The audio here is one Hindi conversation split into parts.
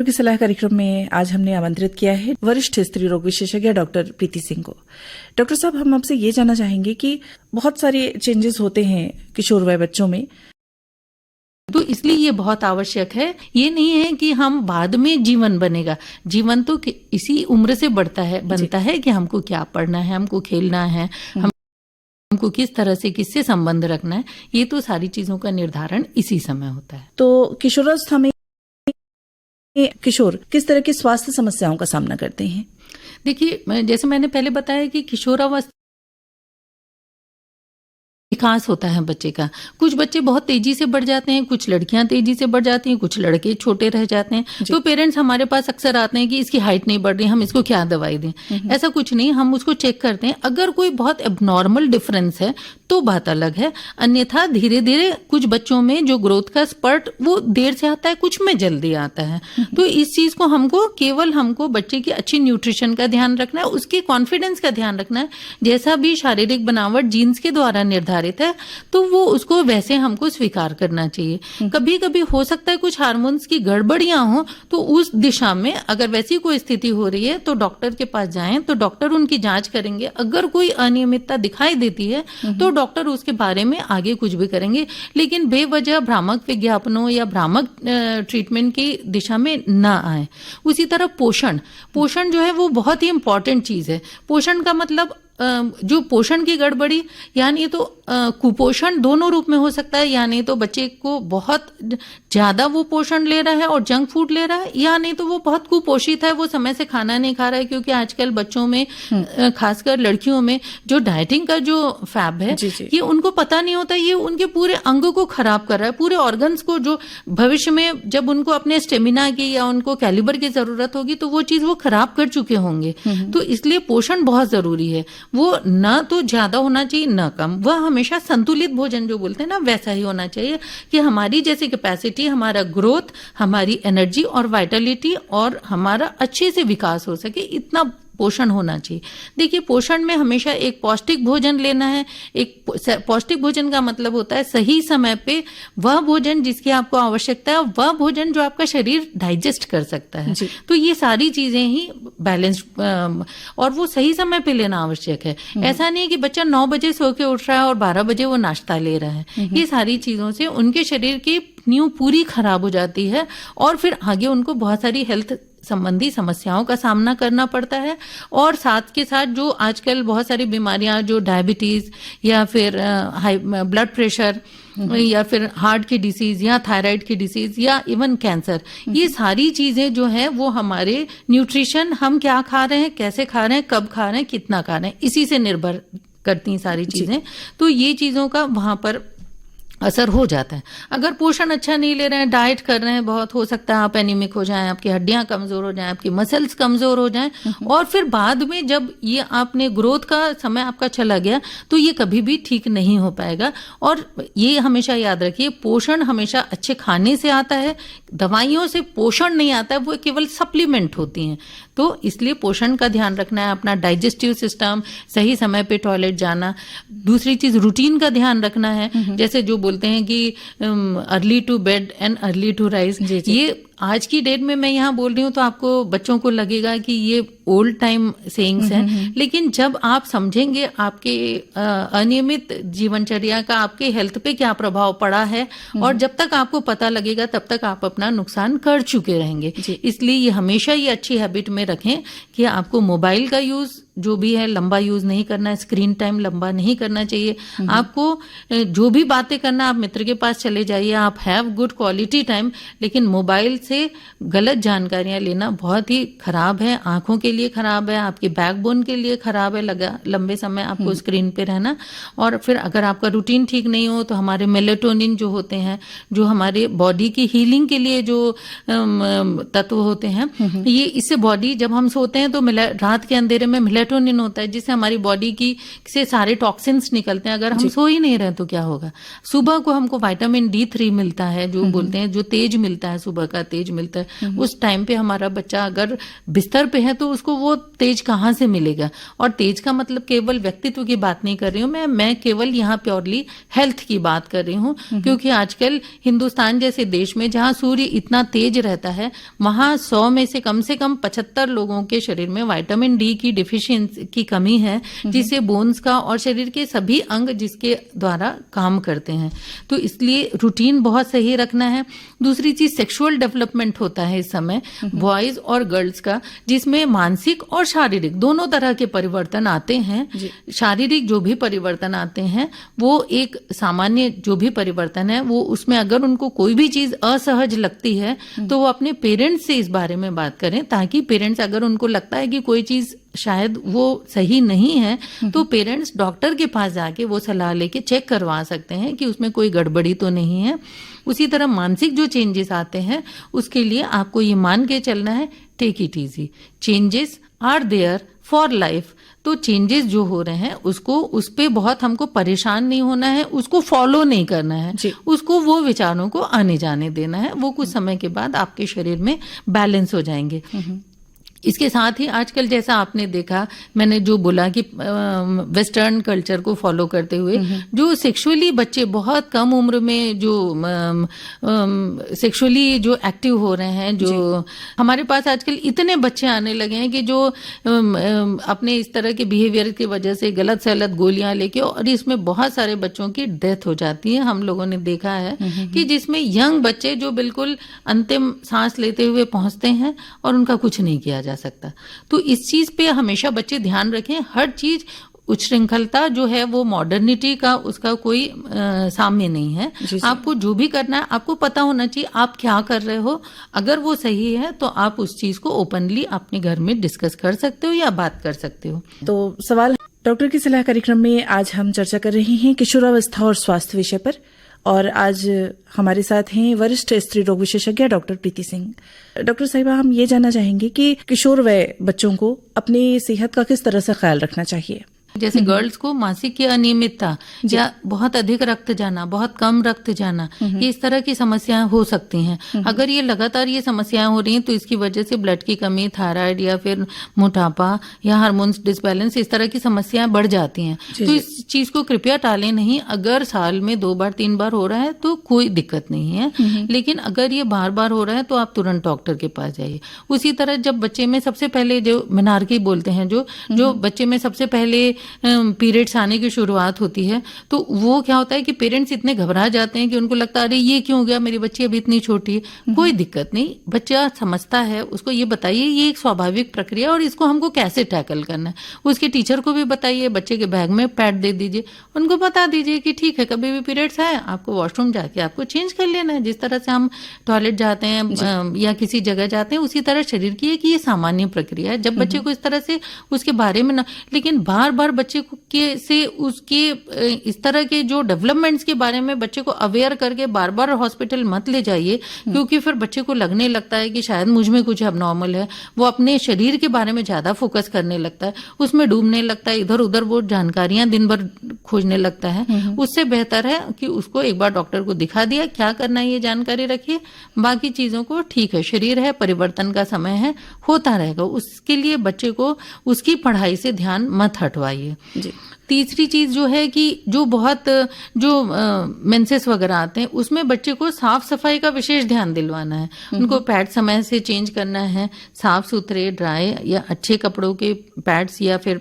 की सलाह कार्यक्रम में आज हमने आमंत्रित किया है वरिष्ठ स्त्री रोग विशेषज्ञ डॉक्टर प्रीति सिंह को। डॉक्टर साहब, हम आपसे ये जानना चाहेंगे कि बहुत सारे चेंजेस होते हैं किशोर वय बच्चों में, तो इसलिए ये बहुत आवश्यक है। ये नहीं है कि हम बाद में जीवन बनेगा, जीवन तो इसी उम्र से बनता है कि हमको क्या पढ़ना है, हमको खेलना है, हमको किस तरह से किससे संबंध रखना है, ये तो सारी चीजों का निर्धारण इसी समय होता है। तो किशोरावस्था में किशोर किस तरह की स्वास्थ्य समस्याओं का सामना करते हैं? देखिए, जैसे मैंने पहले बताया कि किशोरावस्था विकास होता है बच्चे का। कुछ बच्चे बहुत तेजी से बढ़ जाते हैं, कुछ लड़कियां तेजी से बढ़ जाती हैं, कुछ लड़के छोटे रह जाते हैं। तो पेरेंट्स हमारे पास अक्सर आते हैं कि इसकी हाइट नहीं बढ़ रही, हम इसको क्या दवाई दें। ऐसा कुछ नहीं, हम उसको चेक करते हैं। अगर कोई बहुत एबनॉर्मल डिफरेंस है तो बात अलग है, अन्यथा धीरे धीरे कुछ बच्चों में जो ग्रोथ का स्पर्ट वो देर से आता है, कुछ में जल्दी आता है। तो इस चीज को हमको बच्चे की अच्छी न्यूट्रिशन का ध्यान रखना है, उसके कॉन्फिडेंस का ध्यान रखना है। जैसा भी शारीरिक बनावट जीन्स के द्वारा निर्धारित है तो वो उसको वैसे हमको स्वीकार करना चाहिए। कभी कभी हो सकता है कुछ हार्मोन्स की गड़बड़ियां हो, तो उस दिशा में अगर वैसी कोई स्थिति हो रही है तो डॉक्टर के पास जाएं, तो डॉक्टर उनकी जांच करेंगे। अगर कोई अनियमितता दिखाई देती है तो डॉक्टर उसके बारे में आगे कुछ भी करेंगे, लेकिन बेवजह भ्रामक विज्ञापनों या भ्रामक ट्रीटमेंट की दिशा में ना आए। उसी तरह पोषण जो है वो बहुत ही इंपॉर्टेंट चीज है। पोषण का मतलब जो पोषण की गड़बड़ी, यानी तो कुपोषण दोनों रूप में हो सकता है, यानी तो बच्चे को बहुत ज्यादा वो पोषण ले रहा है और जंक फूड ले रहा है, या नहीं तो वो बहुत कुपोषित है, वो समय से खाना नहीं खा रहा है। क्योंकि आजकल बच्चों में खासकर लड़कियों में जो डाइटिंग का जो फैब है ये उनको पता नहीं होता, ये उनके पूरे अंग को खराब कर रहा है, पूरे ऑर्गन्स को। जो भविष्य में जब उनको अपने स्टेमिना की या उनको कैलिबर की जरूरत होगी तो वो चीज वो खराब कर चुके होंगे। तो इसलिए पोषण बहुत जरूरी है। वो ना तो ज्यादा होना चाहिए ना कम, वह हमेशा संतुलित भोजन जो बोलते हैं ना वैसा ही होना चाहिए कि हमारी जैसे कैपेसिटी, हमारा ग्रोथ, हमारी एनर्जी और वाइटलिटी और हमारा अच्छे से विकास हो सके, इतना पोषण होना चाहिए। देखिए, पोषण में हमेशा एक पौष्टिक भोजन लेना है। एक पौष्टिक भोजन का मतलब होता है सही समय पे वह भोजन जिसकी आपको आवश्यकता है, वह भोजन जो आपका शरीर डाइजेस्ट कर सकता है। तो ये सारी चीजें ही बैलेंस और वो सही समय पे लेना आवश्यक है। ऐसा नहीं है कि बच्चा 9 बजे सो के उठ रहा है और 12 बजे वो नाश्ता ले रहा है। ये सारी चीजों से उनके शरीर की नींव पूरी खराब हो जाती है और फिर आगे उनको बहुत सारी हेल्थ संबंधी समस्याओं का सामना करना पड़ता है। और साथ के साथ जो आजकल बहुत सारी बीमारियां, जो डायबिटीज या फिर हाई ब्लड प्रेशर या फिर हार्ट की डिसीज या थायराइड की डिसीज या इवन कैंसर, ये सारी चीजें जो है वो हमारे न्यूट्रिशन, हम क्या खा रहे हैं, कैसे खा रहे हैं, कब खा रहे हैं, कितना खा रहे हैं, इसी से निर्भर करती हैं सारी चीजें। तो ये चीजों का वहां पर असर हो जाता है। अगर पोषण अच्छा नहीं ले रहे हैं, डाइट कर रहे हैं, बहुत हो सकता है आप एनीमिक हो जाएं, आपकी हड्डियां कमजोर हो जाएं, आपकी मसल्स कमजोर हो जाएं, और फिर बाद में जब ये आपने ग्रोथ का समय आपका चला गया तो ये कभी भी ठीक नहीं हो पाएगा। और ये हमेशा याद रखिए, पोषण हमेशा अच्छे खाने से आता है, दवाइयों से पोषण नहीं आता है, वो केवल सप्लीमेंट होती हैं। तो इसलिए पोषण का ध्यान रखना है, अपना डाइजेस्टिव सिस्टम, सही समय पे टॉयलेट जाना। दूसरी चीज रूटीन का ध्यान रखना है, जैसे जो बोलते हैं कि early to bed and early to rise. ये आज की डेट में मैं यहाँ बोल रही हूँ तो आपको बच्चों को लगेगा कि ये ओल्ड टाइम सेइंग्स हैं, लेकिन जब आप समझेंगे आपके अनियमित जीवनचर्या का आपके हेल्थ पे क्या प्रभाव पड़ा है, और जब तक आपको पता लगेगा तब तक आप अपना नुकसान कर चुके रहेंगे। इसलिए ये हमेशा ये अच्छी हैबिट में रखें कि आपको मोबाइल का यूज जो भी है लंबा यूज नहीं करना है, स्क्रीन टाइम लंबा नहीं करना चाहिए। आपको जो भी बातें करना, आप मित्र के पास चले जाइए, आप हैव गुड क्वालिटी टाइम, लेकिन मोबाइल से गलत जानकारियां लेना बहुत ही खराब है, आंखों के लिए खराब है, आपके बैकबोन के लिए खराब है, लंबे समय आपको स्क्रीन पे रहना। और फिर अगर आपका रूटीन ठीक नहीं हो तो हमारे मेलेटोनिन जो होते हैं, जो हमारे बॉडी की हीलिंग के लिए जो तत्व होते हैं, ये इससे बॉडी, जब हम सोते हैं तो रात के अंधेरे में मेलेटोनिन होता है जिससे हमारी बॉडी की से सारे टॉक्सिन्स निकलते हैं। अगर हम सो ही नहीं रहे तो क्या होगा? सुबह को हमको विटामिन D3 मिलता है, जो बोलते हैं जो तेज मिलता है, सुबह का तेज तेज मिलता है। उस टाइम पे हमारा बच्चा अगर बिस्तर पे है तो उसको वो तेज कहाँ से मिलेगा? और तेज का मतलब केवल व्यक्तित्व की बात नहीं कर रही हूँ मैं केवल यहाँ प्योरली हेल्थ की बात कर रही हूँ, क्योंकि आजकल हिंदुस्तान जैसे देश में जहाँ सूर्य इतना तेज रहता है, वहां 100 में से कम 75 लोगों के शरीर में विटामिन डी की डिफिशियंसी की कमी है, जिससे बोन्स का और शरीर के सभी अंग जिसके द्वारा काम करते हैं। तो इसलिए रूटीन बहुत सही रखना है। दूसरी चीज सेक्सुअल डेवलपमेंट होता है इस समय बॉयज और गर्ल्स का, जिसमें मानसिक और शारीरिक दोनों तरह के परिवर्तन आते हैं। शारीरिक जो भी परिवर्तन आते हैं वो एक सामान्य जो भी परिवर्तन है वो उसमें अगर उनको कोई भी चीज असहज लगती है तो वो अपने पेरेंट्स से इस बारे में बात करें, ताकि पेरेंट्स अगर उनको लगता है कि कोई चीज शायद वो सही नहीं है तो पेरेंट्स डॉक्टर के पास जाके वो सलाह लेके चेक करवा सकते हैं कि उसमें कोई गड़बड़ी तो नहीं है। उसी तरह मानसिक जो चेंजेस आते हैं उसके लिए आपको ये मान के चलना है, take it easy, changes are there for life. तो चेंजेस जो हो रहे हैं उसको उस पे बहुत हमको परेशान नहीं होना है, उसको फॉलो नहीं करना है, उसको वो विचारों को आने जाने देना है। वो कुछ समय के बाद आपके शरीर में बैलेंस हो जाएंगे। इसके साथ ही आजकल जैसा आपने देखा, मैंने जो बोला कि वेस्टर्न कल्चर को फॉलो करते हुए जो सेक्सुअली बच्चे बहुत कम उम्र में जो सेक्सुअली जो एक्टिव हो रहे हैं, जो हमारे पास आजकल इतने बच्चे आने लगे हैं कि जो अपने इस तरह के बिहेवियर की वजह से गलत सलत गोलियां लेके, और इसमें बहुत सारे बच्चों की डेथ हो जाती है। हम लोगों ने देखा है कि जिसमें यंग बच्चे जो बिल्कुल अंतिम सांस लेते हुए पहुंचते हैं और उनका कुछ नहीं किया जा सकता। तो इस चीज पे हमेशा बच्चे ध्यान रखें। हर चीज उच्छृंखलता जो है वो मॉडर्निटी का उसका कोई साम्य नहीं है। आपको जो भी करना है आपको पता होना चाहिए आप क्या कर रहे हो। अगर वो सही है तो आप उस चीज को ओपनली अपने घर में डिस्कस कर सकते हो या बात कर सकते हो। तो सवाल डॉक्टर की सलाह कार्यक्रम में आज हम चर्चा कर रहे हैं किशोरावस्था और स्वास्थ्य विषय पर, और आज हमारे साथ हैं वरिष्ठ स्त्री रोग विशेषज्ञ डॉक्टर प्रीति सिंह। डॉक्टर साहिबा, हम ये जानना चाहेंगे कि किशोर वय बच्चों को अपनी सेहत का किस तरह से ख्याल रखना चाहिए। जैसे गर्ल्स को मासिक की अनियमितता या बहुत अधिक रक्त जाना, बहुत कम रक्त जाना, ये इस तरह की समस्याएं हो सकती हैं। अगर ये लगातार ये समस्याएं हो रही हैं तो इसकी वजह से ब्लड की कमी, थायराइड या फिर मोटापा या हार्मोन्स डिसबैलेंस, इस तरह की समस्याएं बढ़ जाती हैं। तो इस चीज को कृपया टालें नहीं। अगर साल में 2 बार 3 बार हो रहा है तो कोई दिक्कत नहीं है, लेकिन अगर ये बार बार हो रहा है तो आप तुरंत डॉक्टर के पास जाइए। उसी तरह जब बच्चे में सबसे पहले जो मेनार्की बोलते हैं, जो बच्चे में सबसे पहले पीरियड्स आने की शुरुआत होती है, तो वो क्या होता है कि पेरेंट्स इतने घबरा जाते हैं कि उनको लगता है अरे ये क्यों हो गया, मेरी बच्ची अभी इतनी छोटी है। कोई दिक्कत नहीं, बच्चा समझता है, उसको ये बताइए ये एक स्वाभाविक प्रक्रिया और इसको हमको कैसे टैकल करना है। उसके टीचर को भी बताइए, बच्चे के बैग में पैड दे दीजिए, उनको बता दीजिए कि ठीक है कभी भी पीरियड्स आए आपको वॉशरूम जाके आपको चेंज कर लेना है। जिस तरह से हम टॉयलेट जाते हैं या किसी जगह जाते हैं उसी तरह शरीर की है कि ये सामान्य प्रक्रिया है। जब बच्चे को इस तरह से उसके बारे में ना, लेकिन बार बार बच्चे के से उसके इस तरह के जो डेवलपमेंट्स के बारे में बच्चे को अवेयर करके बार बार हॉस्पिटल मत ले जाइए, क्योंकि फिर बच्चे को लगने लगता है कि शायद मुझ में कुछ अबनॉर्मल है। वो अपने शरीर के बारे में ज्यादा फोकस करने लगता है, उसमें डूबने लगता है, इधर उधर वो जानकारियां दिन भर खोजने लगता है। उससे बेहतर है कि उसको एक बार डॉक्टर को दिखा दिया, क्या करना है ये जानकारी रखिए, बाकी चीजों को ठीक है, शरीर है, परिवर्तन का समय है, होता रहेगा। उसके लिए बच्चे को उसकी पढ़ाई से ध्यान मत हटवाइए। तीसरी चीज जो है कि जो बहुत जो मेंसेस वगैरह आते हैं उसमें बच्चे को साफ सफाई का विशेष ध्यान दिलवाना है। उनको पैड समय से चेंज करना है, साफ सुथरे ड्राई या अच्छे कपड़ों के पैड्स या फिर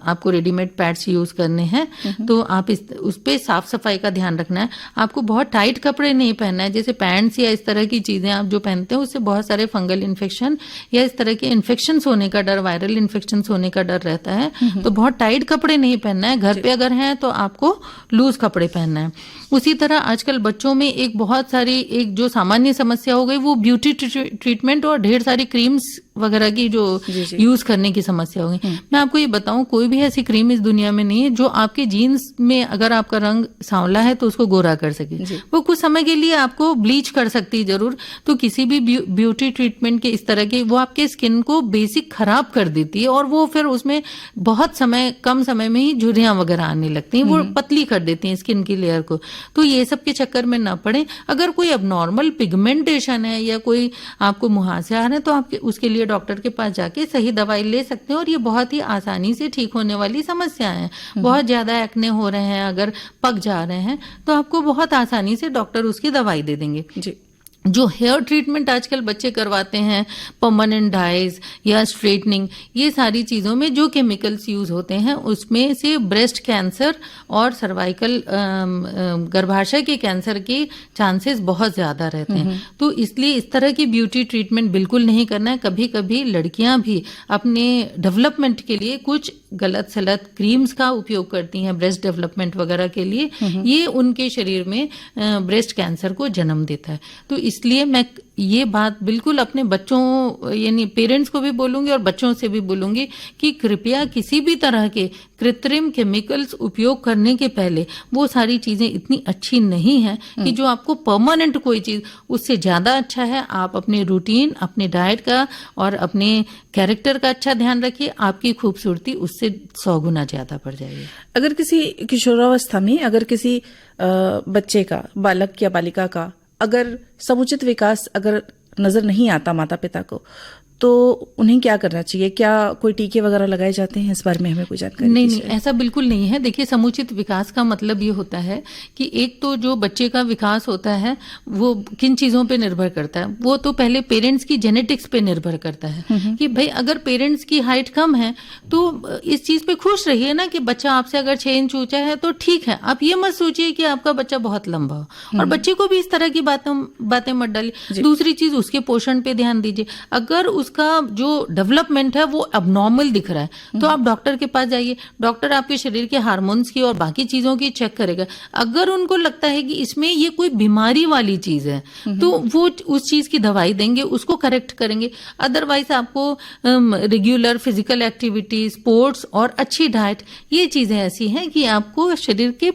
आपको रेडीमेड पैड्स यूज करने हैं, तो आप उस पे साफ सफाई का ध्यान रखना है। आपको बहुत टाइट कपड़े नहीं पहनना है, जैसे पैंट्स या इस तरह की चीजें आप जो पहनते हैं उससे बहुत सारे फंगल इन्फेक्शन या इस तरह के इन्फेक्शन होने का डर, वायरल इन्फेक्शन होने का डर रहता है। तो बहुत टाइट कपड़े नहीं पहनना है। घर पे अगर हैं तो आपको लूज कपड़े पहनना है। उसी तरह आजकल बच्चों में एक बहुत सारी एक जो सामान्य समस्या हो गई वो ब्यूटी ट्रीटमेंट और ढेर सारी क्रीम्स वगैरह की जो यूज करने की समस्या होगी। मैं आपको ये बताऊं, कोई भी ऐसी क्रीम इस दुनिया में नहीं है जो आपके जीन्स में अगर आपका रंग सांवला है तो उसको गोरा कर सके। वो कुछ समय के लिए आपको ब्लीच कर सकती है जरूर, तो किसी भी ब्यूटी ट्रीटमेंट के इस तरह के वो आपके स्किन को बेसिक खराब कर देती है और वो फिर उसमें बहुत समय, कम समय में ही झुर्रियां वगैरह आने लगती हैं, वो पतली कर देती हैं स्किन की लेयर को। तो ये सब के चक्कर में ना पड़े। अगर कोई अबनॉर्मल पिगमेंटेशन है या कोई आपको मुहासे आ रहे हैं तो आप उसके लिए डॉक्टर के पास जाके सही दवाई ले सकते हैं और ये बहुत ही आसानी से ठीक होने वाली समस्या है। बहुत ज्यादा एक्ने हो रहे हैं, अगर पक जा रहे हैं तो आपको बहुत आसानी से डॉक्टर उसकी दवाई दे देंगे। जी। जो हेयर ट्रीटमेंट आजकल बच्चे करवाते हैं, परमानेंट डाइज या स्ट्रेटनिंग, ये सारी चीज़ों में जो केमिकल्स यूज होते हैं उसमें से ब्रेस्ट कैंसर और सर्वाइकल गर्भाशय के कैंसर के चांसेस बहुत ज़्यादा रहते हैं। तो इसलिए इस तरह की ब्यूटी ट्रीटमेंट बिल्कुल नहीं करना है। कभी कभी लड़कियां भी अपने डेवलपमेंट के लिए कुछ गलत सलत क्रीम्स का उपयोग करती हैं ब्रेस्ट डेवलपमेंट वगैरह के लिए, ये उनके शरीर में ब्रेस्ट कैंसर को जन्म देता है। तो इसलिए मैं ये बात बिल्कुल अपने बच्चों यानी पेरेंट्स को भी बोलूंगी और बच्चों से भी बोलूंगी कि कृपया किसी भी तरह के कृत्रिम केमिकल्स उपयोग करने के पहले, वो सारी चीजें इतनी अच्छी नहीं है कि जो आपको परमानेंट कोई चीज, उससे ज्यादा अच्छा है आप अपने रूटीन, अपने डाइट का और अपने कैरेक्टर का अच्छा ध्यान रखिए, आपकी खूबसूरती उससे 100 गुना ज्यादा बढ़ जाएगी। अगर किसी किशोरावस्था में अगर किसी बच्चे का, बालक या बालिका का अगर समुचित विकास अगर नजर नहीं आता माता पिता को, तो उन्हें क्या करना चाहिए? क्या कोई टीके वगैरह लगाए जाते हैं? इस बारे में हमें कोई जानकारी नहीं, ऐसा बिल्कुल नहीं है। देखिए, समुचित विकास का मतलब ये होता है कि एक तो जो बच्चे का विकास होता है वो किन चीजों पे निर्भर करता है, वो तो पहले पेरेंट्स की जेनेटिक्स पे निर्भर करता है कि भाई अगर पेरेंट्स की हाइट कम है तो इस चीज पे खुश रहिए ना कि बच्चा आपसे अगर 6 इंच ऊंचा है तो ठीक है। आप ये मत सोचिए कि आपका बच्चा बहुत लंबा हो, और बच्चे को भी इस तरह की बातें मत डालिए। दूसरी चीज, उसके पोषण पे ध्यान दीजिए। अगर उसका जो डेवलपमेंट है वो अबनॉर्मल दिख रहा है तो आप डॉक्टर के पास जाइए। डॉक्टर आपके शरीर के हार्मोन्स की और बाकी चीजों की चेक करेगा। अगर उनको लगता है कि इसमें ये कोई बीमारी वाली चीज है तो वो उस चीज की दवाई देंगे, उसको करेक्ट करेंगे। अदरवाइज आपको रेगुलर फिजिकल एक्टिविटी, स्पोर्ट्स और अच्छी डाइट, ये चीजें ऐसी हैं कि आपको शरीर के,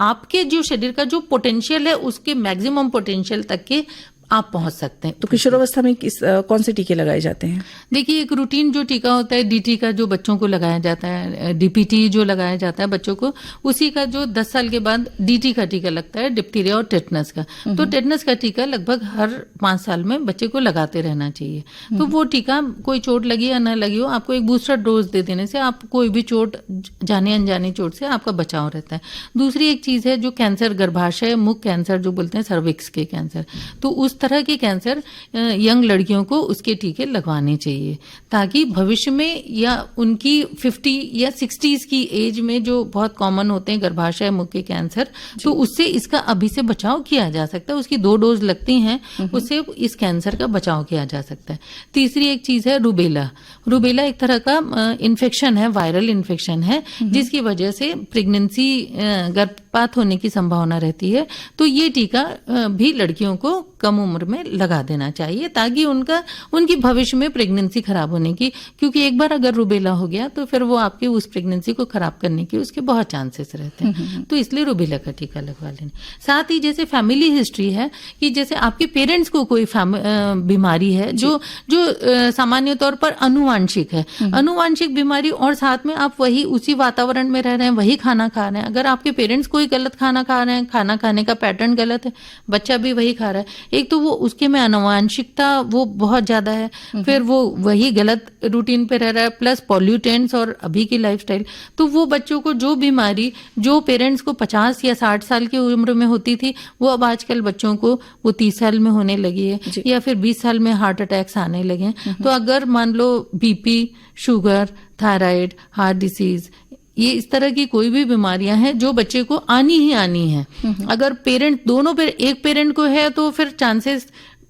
आपके जो शरीर का जो पोटेंशियल है उसके मैक्सिमम पोटेंशियल तक के आप पहुंच सकते हैं। तो किशोरावस्था में कौन से टीके लगाए जाते हैं? देखिए, एक रूटीन जो टीका होता है डीटी का, जो बच्चों को लगाया जाता है, डीपीटी जो लगाया जाता है बच्चों को, उसी का जो 10 साल के बाद डीटी का टीका लगता है, डिप्थीरिया और टेटनस का। तो टेटनस का टीका लगभग हर 5 साल में बच्चे को लगाते रहना चाहिए। तो वो टीका, कोई चोट लगी या न लगी हो, आपको एक बूस्टर डोज दे देने से आप कोई भी चोट, जाने अनजाने चोट से आपका बचाव रहता है। दूसरी एक चीज है जो कैंसर, गर्भाशय मुख कैंसर जो बोलते हैं, सर्विक्स के कैंसर, तो उस तरह के कैंसर यंग लड़कियों को उसके टीके लगवाने चाहिए ताकि भविष्य में या उनकी 50 या 60s की एज में जो बहुत कॉमन होते हैं गर्भाशय मुख के कैंसर, तो उससे इसका अभी से बचाव किया जा सकता है। उसकी 2 डोज लगती हैं, उससे इस कैंसर का बचाव किया जा सकता है। तीसरी एक चीज है रूबेला। रूबेला एक तरह का इन्फेक्शन है, वायरल इन्फेक्शन है, जिसकी वजह से प्रेगनेंसी, गर्भपात होने की संभावना रहती है। तो ये टीका भी लड़कियों को कम उम्र में लगा देना चाहिए ताकि उनकी भविष्य में प्रेगनेंसी खराब होने की, क्योंकि एक बार अगर रूबेला हो गया तो फिर वो आपकी उस प्रेगनेंसी को खराब करने की उसके बहुत चांसेस रहते हैं। तो इसलिए रूबेला का टीका लगवा लेना। साथ ही जैसे फैमिली हिस्ट्री है कि जैसे आपके पेरेंट्स को कोई बीमारी है जो सामान्य तौर पर अनुवांशिक है, अनुवांशिक बीमारी, और साथ में आप वही उसी वातावरण में रह रहे हैं, वही खाना खा रहे हैं। अगर आपके पेरेंट्स कोई गलत खाना खा रहे हैं, खाना खाने का पैटर्न गलत है, बच्चा भी वही खा रहा है, एक तो वो उसके में अनुवांशिकता वो बहुत ज्यादा है, फिर वो वही गलत रूटीन पे रह रहा है, प्लस पॉल्यूटेंट्स और अभी की लाइफस्टाइल, तो वो बच्चों को जो बीमारी जो पेरेंट्स को 50 या 60 साल की उम्र में होती थी, वो अब आजकल बच्चों को वो 30 साल में होने लगी है, या फिर 20 साल में हार्ट अटैक्स आने लगे। तो अगर मान लो BP, sugar, thyroid, heart disease, ये इस तरह की कोई भी बीमारियां हैं जो बच्चे को आनी ही आनी है। अगर एक पेरेंट को है तो फिर चांसेस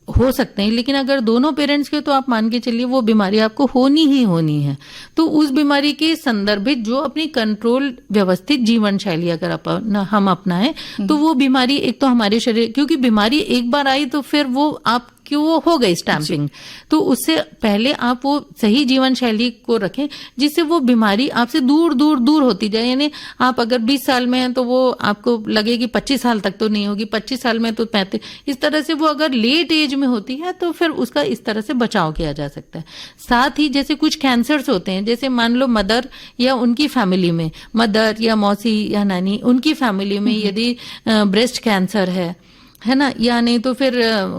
हो सकते हैं, लेकिन अगर दोनों पेरेंट्स के तो आप मान के चलिए वो बीमारी आपको होनी ही होनी है। तो उस बीमारी के संदर्भित जो अपनी कंट्रोल व्यवस्थित जीवन शैली अगर हम अपनाएं तो वो बीमारी, एक तो हमारे शरीर, क्योंकि बीमारी एक बार आई तो फिर वो आप कि वो हो गई स्टैंपिंग, तो उससे पहले आप वो सही जीवन शैली को रखें जिससे वो बीमारी आपसे दूर दूर दूर होती जाए। यानी आप अगर 20 साल में हैं तो वो आपको लगे कि 25 साल तक तो नहीं होगी, 25 साल में तो 35, इस तरह से वो अगर लेट एज में होती है तो फिर उसका इस तरह से बचाव किया जा सकता है। साथ ही जैसे कुछ कैंसर्स होते हैं, जैसे मान लो मदर या उनकी फैमिली में, मदर या मौसी या नानी उनकी फैमिली में यदि ब्रेस्ट कैंसर है ना, या नहीं तो फिर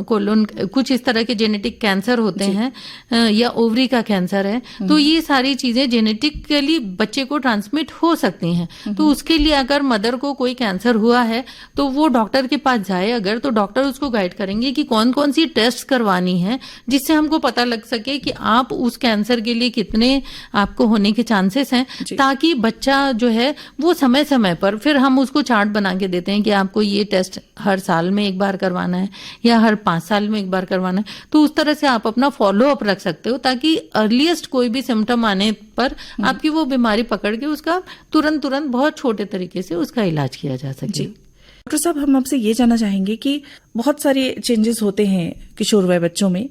कोलोन, कुछ इस तरह के जेनेटिक कैंसर होते हैं, या ओवरी का कैंसर है, तो ये सारी चीजें जेनेटिकली बच्चे को ट्रांसमिट हो सकती हैं। तो उसके लिए अगर मदर को कोई कैंसर हुआ है तो वो डॉक्टर के पास जाए अगर, तो डॉक्टर उसको गाइड करेंगे कि कौन कौन सी टेस्ट करवानी है जिससे हमको पता लग सके कि आप उस कैंसर के लिए कितने आपको होने के चांसेस हैं, ताकि बच्चा जो है वो समय समय पर, फिर हम उसको चार्ट बना के देते हैं कि आपको ये टेस्ट हर साल में एक बार करवाना है या हर 5 साल में एक बार करवाना है। तो उस तरह से आप अपना फॉलो अप रख सकते हो ताकि अर्लीस्ट कोई भी सिम्टम आने पर आपकी वो बीमारी पकड़ के उसका तुरंत बहुत छोटे तरीके से उसका इलाज किया जा सके। डॉक्टर साहब, हम आपसे ये जानना चाहेंगे कि बहुत सारे चेंजेस होते हैं किशोर वय बच्चों में,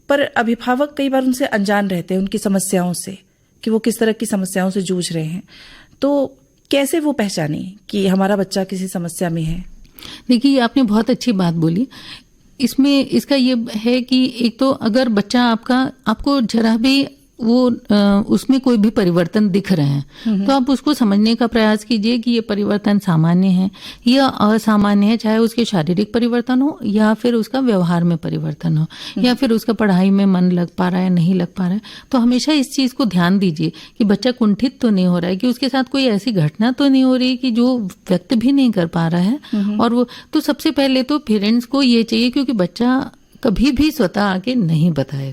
पर अभिभावक कई बार उनसे अनजान रहते हैं, उनकी समस्याओं से, कि वो किस तरह की समस्याओं से जूझ रहे हैं। तो कैसे वो पहचाने कि हमारा बच्चा किसी समस्या में है? देखिए, आपने बहुत अच्छी बात बोली। इसमें इसका ये है कि एक तो अगर बच्चा आपको जरा भी वो उसमें कोई भी परिवर्तन दिख रहे हैं तो आप उसको समझने का प्रयास कीजिए कि ये परिवर्तन सामान्य है या असामान्य है, चाहे उसके शारीरिक परिवर्तन हो या फिर उसका व्यवहार में परिवर्तन हो या फिर उसका पढ़ाई में मन लग पा रहा है नहीं लग पा रहा है। तो हमेशा इस चीज को ध्यान दीजिए कि बच्चा कुंठित तो नहीं हो रहा है, कि उसके साथ कोई ऐसी घटना तो नहीं हो रही कि जो व्यक्त भी नहीं कर पा रहा है। और वो तो सबसे पहले तो पेरेंट्स को ये चाहिए, क्योंकि बच्चा कभी भी स्वतः आके नहीं बताएगा।